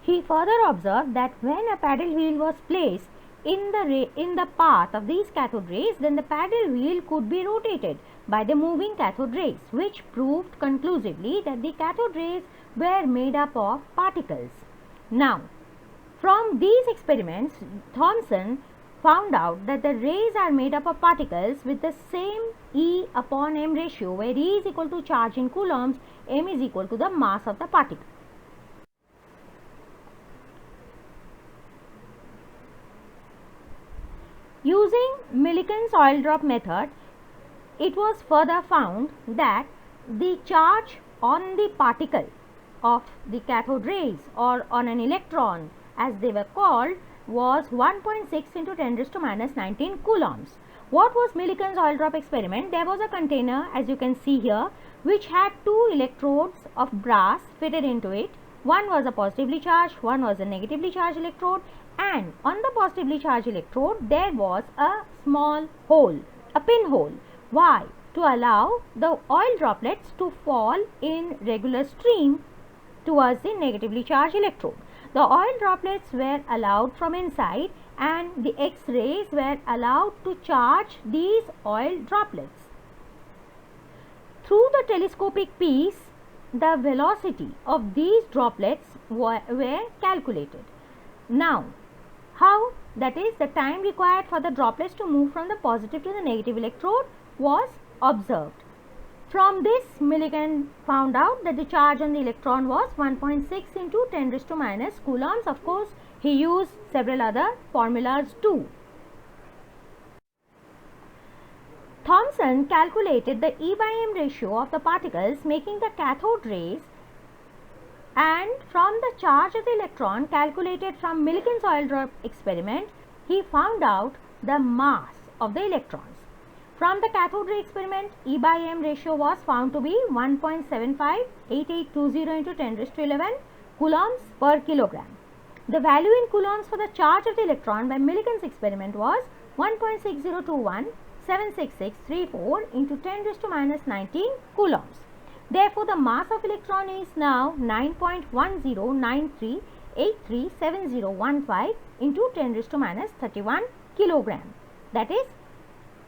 He further observed that when a paddle wheel was placed in the path of these cathode rays, then the paddle wheel could be rotated by the moving cathode rays, which proved conclusively that the cathode rays were made up of particles. Now, from these experiments, Thomson found out that the rays are made up of particles with the same E upon m ratio, where E is equal to charge in coulombs, m is equal to the mass of the particle. Using Millikan's oil drop method, it was further found that the charge on the particle of the cathode rays, or on an electron as they were called, was 1.6 into 10 raised to minus 19 coulombs. What was Millikan's oil drop experiment? There was a container, as you can see here, which had two electrodes of brass fitted into it. One was a positively charged, one was a negatively charged electrode, and on the positively charged electrode there was a small hole, a pinhole. Why? To allow the oil droplets to fall in regular stream towards the negatively charged electrode. The oil droplets were allowed from inside, and the X-rays were allowed to charge these oil droplets. Through the telescopic piece, the velocity of these droplets were calculated. Now, how? That is, the time required for the droplets to move from the positive to the negative electrode was observed. From this, Millikan found out that the charge on the electron was 1.6 into 10 raised to minus coulombs. Of course, he used several other formulas too. Thomson calculated the E by m ratio of the particles making the cathode rays, and from the charge of the electron calculated from Millikan's oil drop experiment, he found out the mass of the electrons. From the cathode ray experiment, E by m ratio was found to be 1.758820 into 10 raised to 11 coulombs per kilogram. The value in coulombs for the charge of the electron by Millikan's experiment was 1.6021766634 into 10 raised to minus 19 coulombs. Therefore, the mass of electron is now 9.1093837015 into 10 raised to minus 31 kilogram. That is,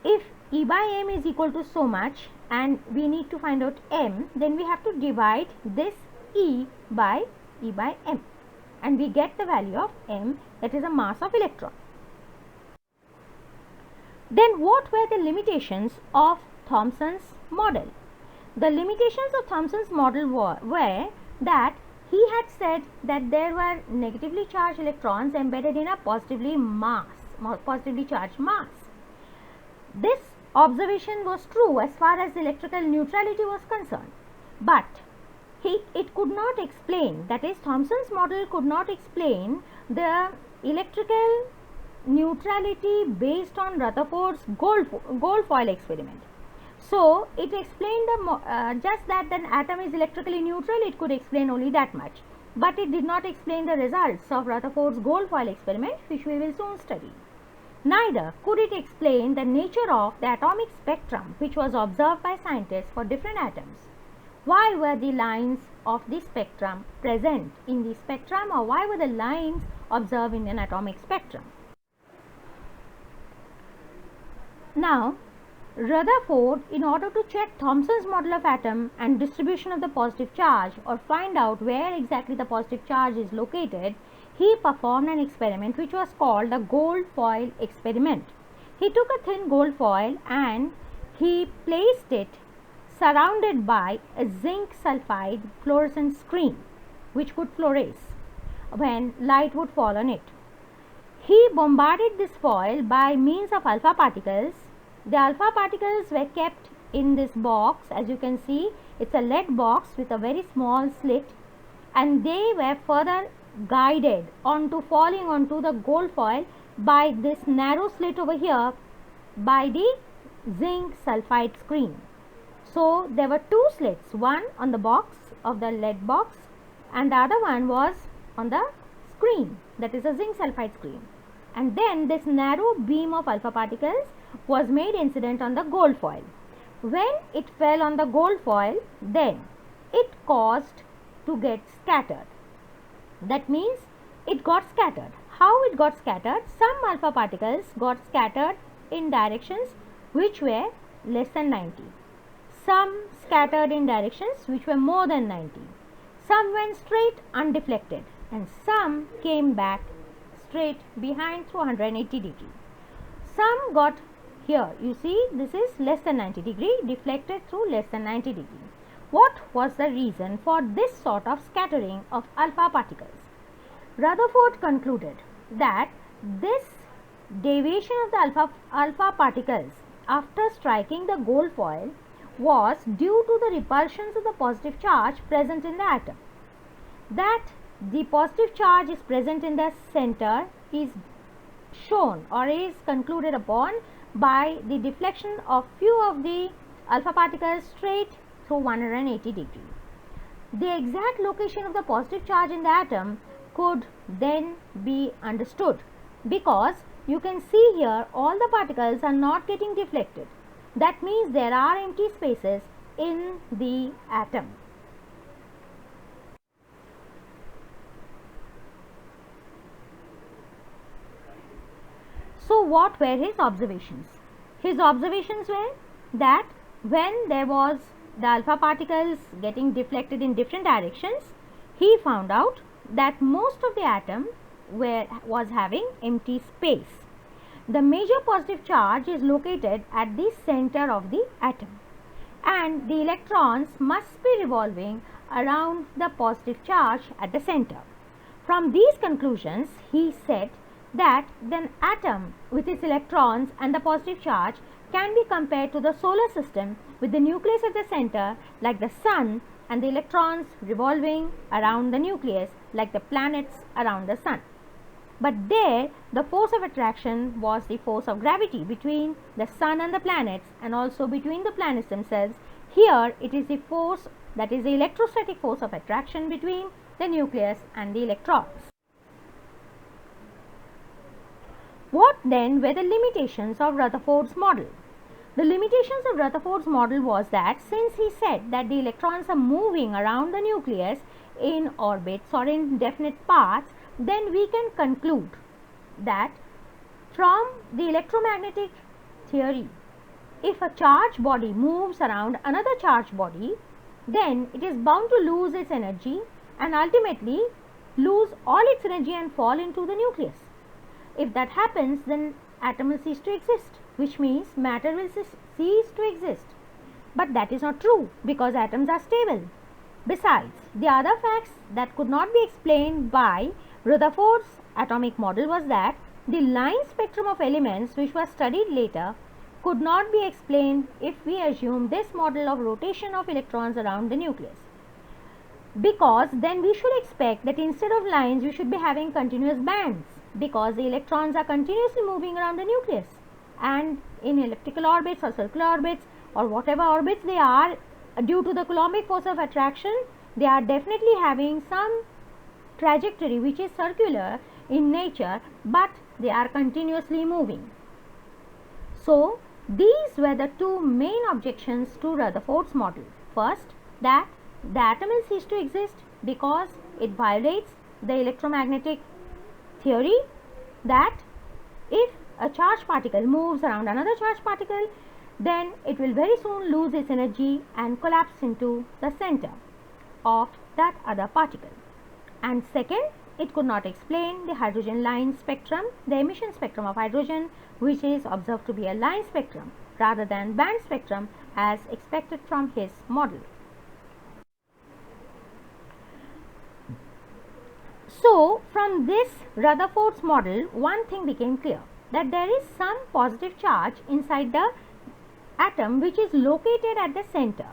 if E by m is equal to so much and we need to find out m, then we have to divide this E by m, and we get the value of m, that is a mass of electron. Then what were the limitations of Thomson's model? The limitations of Thomson's model were that he had said that there were negatively charged electrons embedded in a positively charged mass. This observation was true as far as electrical neutrality was concerned, but it could not explain, that is, Thomson's model could not explain the electrical neutrality based on Rutherford's gold foil experiment. So, it explained just that an atom is electrically neutral. It could explain only that much, but it did not explain the results of Rutherford's gold foil experiment, which we will soon study. Neither could it explain the nature of the atomic spectrum which was observed by scientists for different atoms. Why were the lines of the spectrum present in the spectrum, or why were the lines observed in an atomic spectrum? Now, Rutherford, in order to check Thomson's model of atom and distribution of the positive charge, or find out where exactly the positive charge is located, he performed an experiment which was called the gold foil experiment. He took a thin gold foil and he placed it surrounded by a zinc sulfide fluorescent screen which would fluoresce when light would fall on it. He bombarded this foil by means of alpha particles. The alpha particles were kept in this box. As you can see, it's a lead box with a very small slit, and they were further guided onto falling onto the gold foil by this narrow slit over here by the zinc sulfide screen. So there were two slits, one on the box of the lead box and the other one was on the screen, that is a zinc sulfide screen, and then this narrow beam of alpha particles was made incident on the gold foil. When it fell on the gold foil, then it caused to get scattered. That means it got scattered. How it got scattered? Some alpha particles got scattered in directions which were less than 90. Some scattered in directions which were more than 90. Some went straight undeflected and some came back straight behind through 180 degree. Some got here, you see this is less than 90 degree, deflected through less than 90 degree. What was the reason for this sort of scattering of alpha particles? Rutherford concluded that this deviation of the alpha particles after striking the gold foil was due to the repulsions of the positive charge present in the atom. That the positive charge is present in the center is shown or is concluded upon by the deflection of few of the alpha particles straight through 180 degree. The exact location of the positive charge in the atom could then be understood because you can see here all the particles are not getting deflected. That means there are empty spaces in the atom. So what were his observations? His observations were that when there was the alpha particles getting deflected in different directions, he found out that most of the atom was having empty space. The major positive charge is located at the center of the atom and the electrons must be revolving around the positive charge at the center. From these conclusions, he said that the atom with its electrons and the positive charge can be compared to the solar system with the nucleus at the center like the sun and the electrons revolving around the nucleus like the planets around the sun. But there the force of attraction was the force of gravity between the sun and the planets and also between the planets themselves. Here it is the force, that is the electrostatic force of attraction between the nucleus and the electrons. What then were the limitations of Rutherford's model? The limitations of Rutherford's model was that since he said that the electrons are moving around the nucleus in orbits or in definite paths, then we can conclude that from the electromagnetic theory, if a charged body moves around another charged body, then it is bound to lose its energy and ultimately lose all its energy and fall into the nucleus. If that happens, then atom will cease to exist, which means matter will cease to exist. But that is not true because atoms are stable. Besides, the other facts that could not be explained by Rutherford's atomic model was that the line spectrum of elements which was studied later could not be explained if we assume this model of rotation of electrons around the nucleus. Because then we should expect that instead of lines we should be having continuous bands because the electrons are continuously moving around the nucleus and in elliptical orbits or circular orbits or whatever orbits they are, due to the Coulombic force of attraction, they are definitely having some trajectory which is circular in nature, but they are continuously moving. So these were the two main objections to Rutherford's model. First, that the atom will cease to exist because it violates the electromagnetic theory that if a charged particle moves around another charged particle, then it will very soon lose its energy and collapse into the center of that other particle. And second, it could not explain the hydrogen line spectrum, the emission spectrum of hydrogen, which is observed to be a line spectrum rather than band spectrum as expected from his model. So from this Rutherford's model, one thing became clear, that there is some positive charge inside the atom which is located at the center.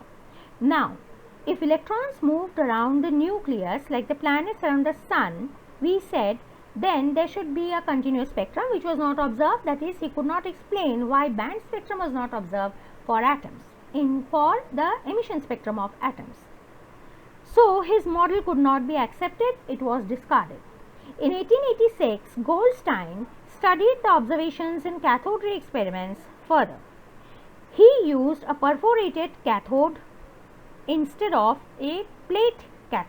Now, if electrons moved around the nucleus like the planets around the sun, we said then there should be a continuous spectrum which was not observed. That is, he could not explain why band spectrum was not observed for atoms, for the emission spectrum of atoms. So his model could not be accepted, it was discarded. In 1886, Goldstein studied the observations in cathode ray experiments further. He used a perforated cathode instead of a plate cathode.